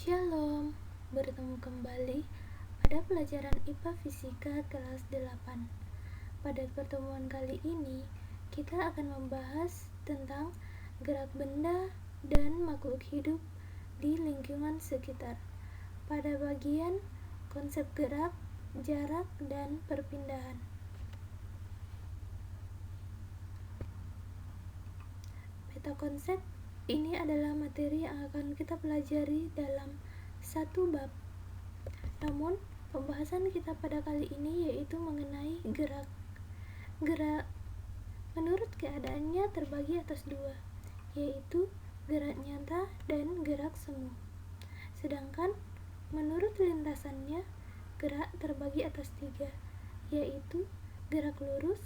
Shalom, bertemu kembali pada pelajaran IPA Fisika kelas 8. Pada pertemuan kali ini, kita akan membahas tentang gerak benda dan makhluk hidup di lingkungan sekitar. Pada bagian konsep gerak, jarak, dan perpindahan. Peta konsep ini adalah materi yang akan kita pelajari dalam satu bab. Namun, pembahasan kita pada kali ini yaitu mengenai gerak. Gerak menurut keadaannya terbagi atas dua, yaitu gerak nyata dan gerak semu. Sedangkan menurut lintasannya, gerak terbagi atas tiga, yaitu gerak lurus,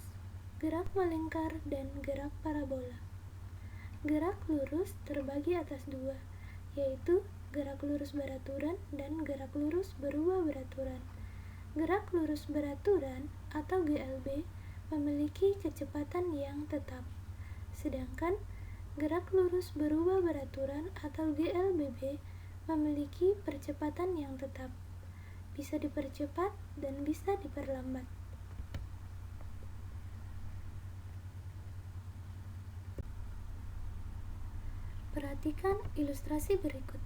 gerak melingkar, dan gerak parabola. Gerak lurus terbagi atas dua, yaitu gerak lurus beraturan dan gerak lurus berubah beraturan. Gerak lurus beraturan atau GLB memiliki kecepatan yang tetap, sedangkan gerak lurus berubah beraturan atau GLBB memiliki percepatan yang tetap, bisa dipercepat dan bisa diperlambat. Perhatikan ilustrasi berikut.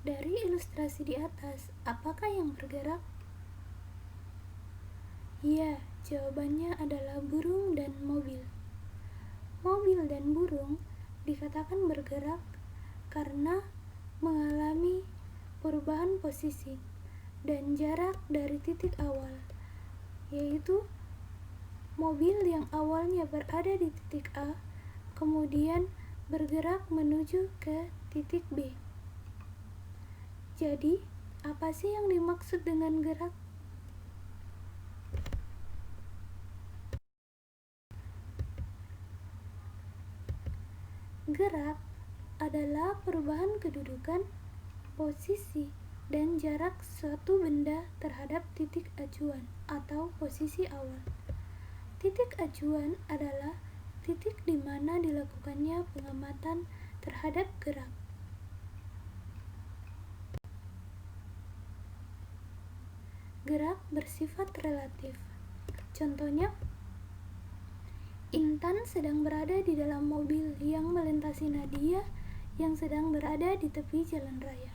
Dari ilustrasi di atas, apakah yang bergerak? Ya, jawabannya adalah burung dan mobil. Mobil dan burung dikatakan bergerak karena mengalami perubahan posisi dan jarak dari titik awal, yaitu mobil yang awalnya berada di titik A, kemudian bergerak menuju ke titik B. Jadi, apa sih yang dimaksud dengan gerak? Gerak adalah perubahan kedudukan, posisi, dan jarak suatu benda terhadap titik acuan atau posisi awal. Titik acuan adalah titik di mana dilakukannya pengamatan terhadap gerak. Gerak bersifat relatif. Contohnya, Intan sedang berada di dalam mobil yang melintasi Nadia yang sedang berada di tepi jalan raya.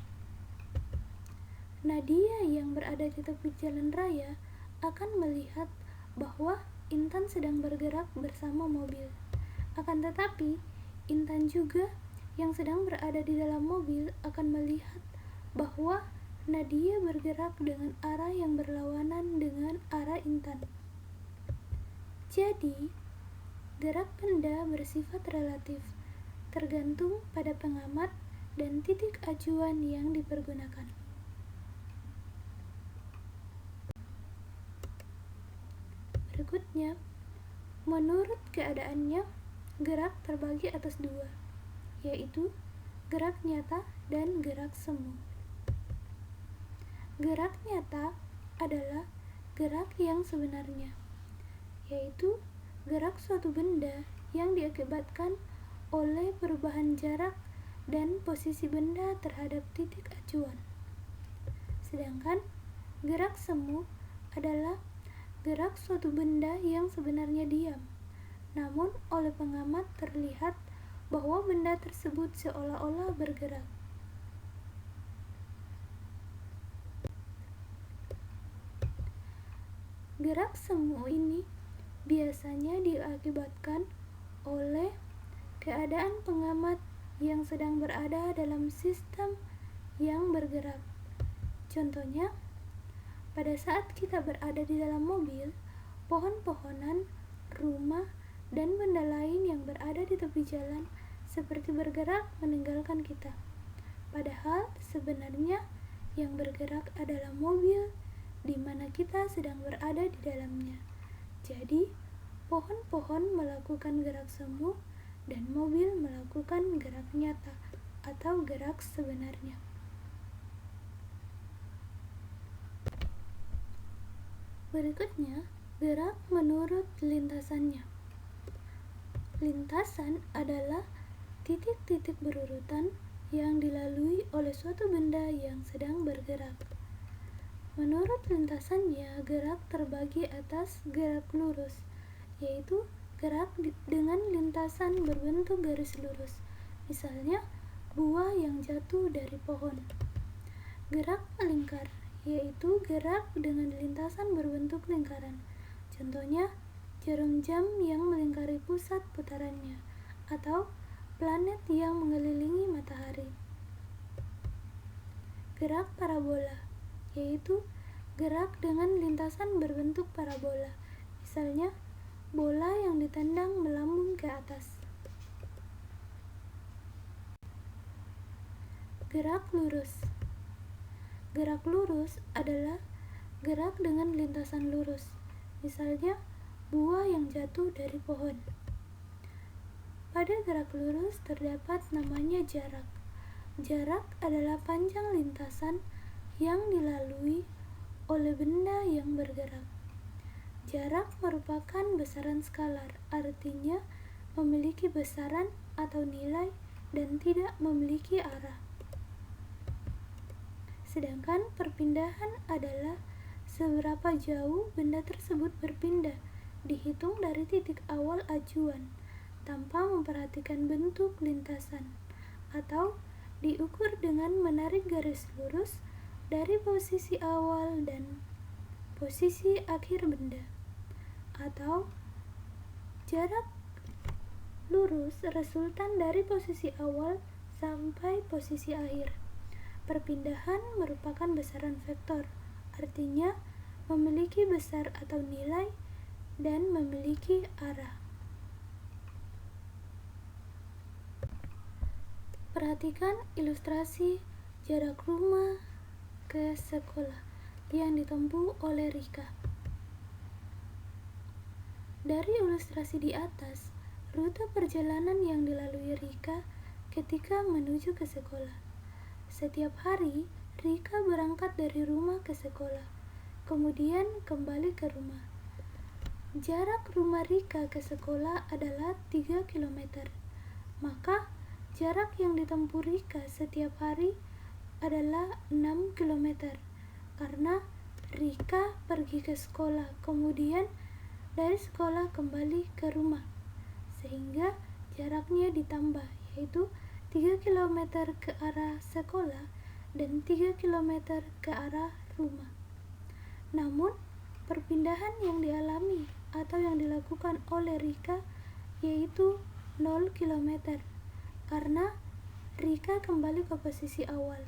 Nadia yang berada di tepi jalan raya akan melihat bahwa Intan sedang bergerak bersama mobil. Akan tetapi, Intan juga yang sedang berada di dalam mobil akan melihat bahwa Nadia bergerak dengan arah yang berlawanan dengan arah Intan. Jadi, gerak benda bersifat relatif, tergantung pada pengamat dan titik acuan yang dipergunakan. Berikutnya, menurut keadaannya, gerak terbagi atas dua, yaitu gerak nyata dan gerak semu. Gerak nyata adalah gerak yang sebenarnya, yaitu gerak suatu benda yang diakibatkan oleh perubahan jarak dan posisi benda terhadap titik acuan. Sedangkan gerak semu adalah gerak suatu benda yang sebenarnya diam, namun oleh pengamat terlihat bahwa benda tersebut seolah-olah bergerak. Gerak semu ini biasanya diakibatkan oleh keadaan pengamat yang sedang berada dalam sistem yang bergerak. Contohnya, pada saat kita berada di dalam mobil, pohon-pohonan, rumah, dan benda lain yang berada di tepi jalan seperti bergerak meninggalkan kita. Padahal sebenarnya yang bergerak adalah mobil di mana kita sedang berada di dalamnya. Jadi, pohon-pohon melakukan gerak semu dan mobil melakukan gerak nyata atau gerak sebenarnya. Berikutnya, gerak menurut lintasannya. Lintasan adalah titik-titik berurutan yang dilalui oleh suatu benda yang sedang bergerak. Menurut lintasannya, gerak terbagi atas gerak lurus, yaitu gerak dengan lintasan berbentuk garis lurus, misalnya buah yang jatuh dari pohon. Gerak melingkar, yaitu gerak dengan lintasan berbentuk lingkaran, contohnya jarum jam yang melingkari pusat putarannya, atau planet yang mengelilingi matahari. Gerak parabola, yaitu gerak dengan lintasan berbentuk parabola, misalnya bola yang ditendang melambung ke atas. Gerak lurus. Gerak lurus adalah gerak dengan lintasan lurus, misalnya buah yang jatuh dari pohon. Pada gerak lurus terdapat namanya jarak. Jarak adalah panjang lintasan yang dilalui oleh benda yang bergerak. Jarak merupakan besaran skalar, artinya memiliki besaran atau nilai dan tidak memiliki arah. Sedangkan perpindahan adalah seberapa jauh benda tersebut berpindah, dihitung dari titik awal ajuan tanpa memperhatikan bentuk lintasan, atau diukur dengan menarik garis lurus dari posisi awal dan posisi akhir benda, atau jarak lurus resultan dari posisi awal sampai posisi akhir. Perpindahan merupakan besaran vektor, artinya memiliki besar atau nilai dan memiliki arah. Perhatikan ilustrasi jarak rumah ke sekolah yang ditempuh oleh Rika. Dari ilustrasi di atas, rute perjalanan yang dilalui Rika ketika menuju ke sekolah. Setiap hari, Rika berangkat dari rumah ke sekolah, kemudian kembali ke rumah. Jarak rumah Rika ke sekolah adalah 3 km. Maka, jarak yang ditempuh Rika setiap hari adalah 6 km, karena Rika pergi ke sekolah, kemudian dari sekolah kembali ke rumah, sehingga jaraknya ditambah, yaitu 3 km ke arah sekolah dan 3 km ke arah rumah. Namun, perpindahan yang dialami atau yang dilakukan oleh Rika yaitu 0 km, karena Rika kembali ke posisi awal,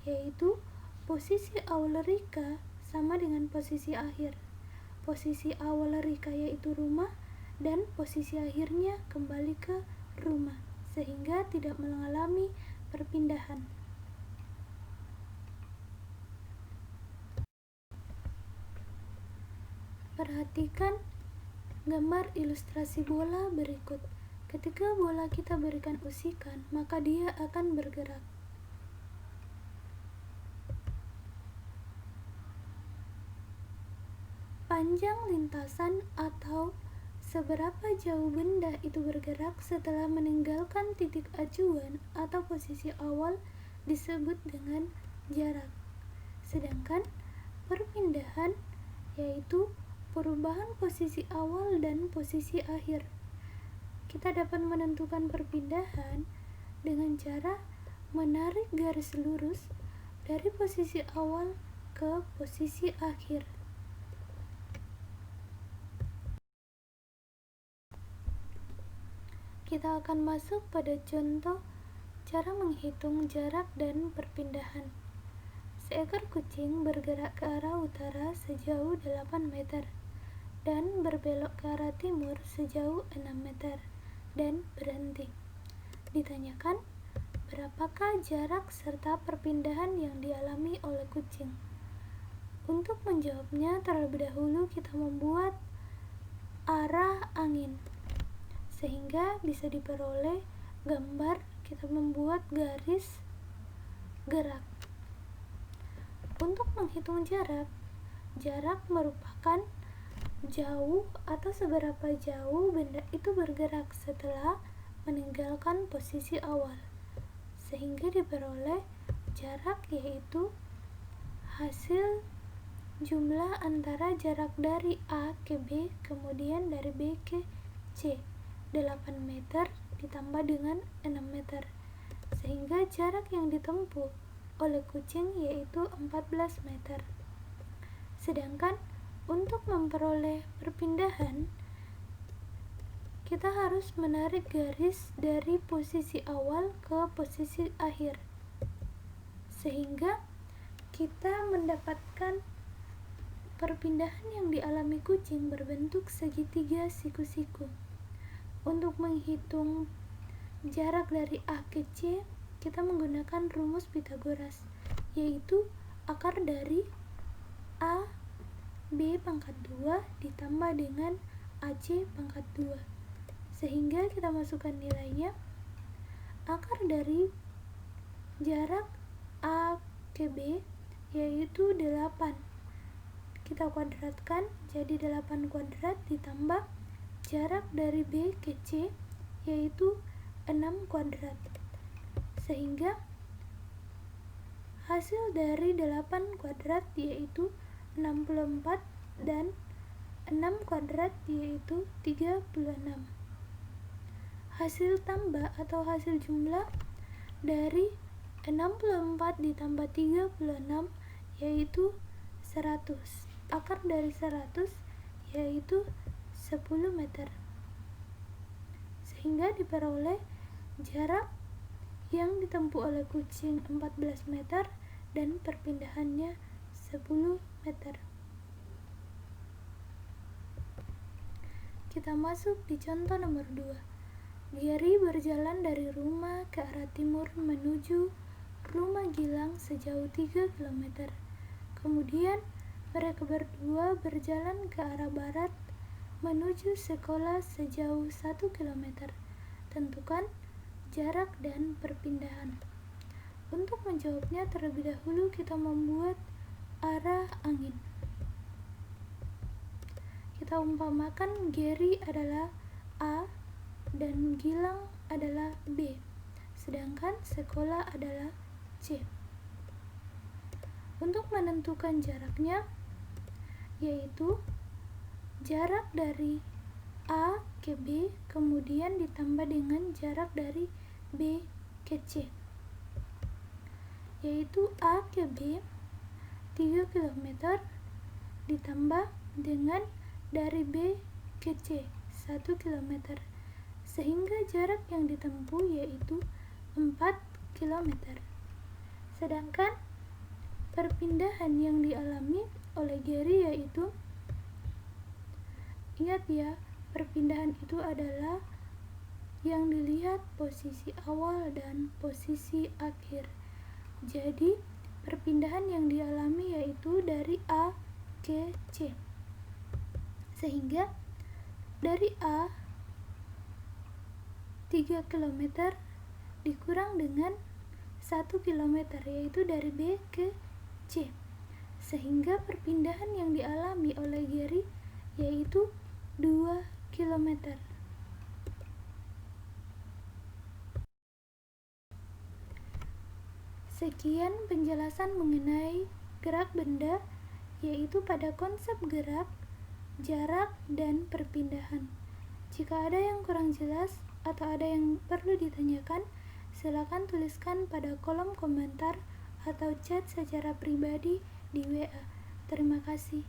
yaitu posisi awal Rika sama dengan posisi akhir. Posisi awal Rika yaitu rumah, dan posisi akhirnya kembali ke rumah, sehingga tidak mengalami perpindahan. Perhatikan gambar ilustrasi bola berikut. Ketika bola kita berikan usikan, maka dia akan bergerak. Panjang lintasan atau seberapa jauh benda itu bergerak setelah meninggalkan titik ajuan atau posisi awal disebut dengan jarak. Sedangkan perpindahan yaitu perubahan posisi awal dan posisi akhir. Kita dapat menentukan perpindahan dengan cara menarik garis lurus dari posisi awal ke posisi akhir. Kita akan masuk pada contoh cara menghitung jarak dan perpindahan. Seekor kucing bergerak ke arah utara sejauh 8 meter dan berbelok ke arah timur sejauh 6 meter dan berhenti. Ditanyakan, berapakah jarak serta perpindahan yang dialami oleh kucing? Untuk menjawabnya, terlebih dahulu kita membuat arah angin, sehingga bisa diperoleh gambar. Kita membuat garis gerak. Untuk menghitung jarak, jarak merupakan jauh atau seberapa jauh benda itu bergerak setelah meninggalkan posisi awal, sehingga diperoleh jarak, yaitu hasil jumlah antara jarak dari A ke B kemudian dari B ke C, 8 meter ditambah dengan 6 meter, sehingga jarak yang ditempuh oleh kucing yaitu 14 meter. Sedangkan untuk memperoleh perpindahan, kita harus menarik garis dari posisi awal ke posisi akhir, sehingga kita mendapatkan perpindahan yang dialami kucing berbentuk segitiga siku-siku. Untuk menghitung jarak dari A ke C, kita menggunakan rumus Pythagoras, yaitu akar dari A B pangkat 2 ditambah dengan AC pangkat 2, sehingga kita masukkan nilainya. Akar dari jarak A ke B yaitu 8, kita kuadratkan jadi 8 kuadrat ditambah jarak dari B ke C yaitu 6 kuadrat, sehingga hasil dari 8 kuadrat yaitu 64 dan 6 kuadrat yaitu 36. Hasil tambah atau hasil jumlah dari 64 ditambah 36 yaitu 100. Akar dari 100 yaitu 10 meter, sehingga diperoleh jarak yang ditempuh oleh kucing 14 meter dan perpindahannya 10 meter. Kita masuk di contoh nomor 2. Gary berjalan dari rumah ke arah timur menuju rumah Gilang sejauh 3 km. Kemudian mereka berdua berjalan ke arah barat menuju sekolah sejauh 1 km. Tentukan jarak dan perpindahan. Untuk menjawabnya, terlebih dahulu kita membuat arah angin. Kita umpamakan Gary adalah A dan Gilang adalah B, sedangkan sekolah adalah C. Untuk menentukan jaraknya, yaitu jarak dari A ke B kemudian ditambah dengan jarak dari B ke C, yaitu A ke B 3 km ditambah dengan dari B ke C 1 km, sehingga jarak yang ditempuh yaitu 4 km. Sedangkan perpindahan yang dialami oleh Gary yaitu, ingat ya, perpindahan itu adalah yang dilihat posisi awal dan posisi akhir. Jadi perpindahan yang dialami yaitu dari A ke C, sehingga dari A 3 km dikurang dengan 1 km yaitu dari B ke C, sehingga perpindahan yang dialami oleh Gary yaitu 2 km. Sekian penjelasan mengenai gerak benda, yaitu pada konsep gerak, jarak, dan perpindahan. Jika ada yang kurang jelas atau ada yang perlu ditanyakan, silakan tuliskan pada kolom komentar atau chat secara pribadi di WA. Terima kasih.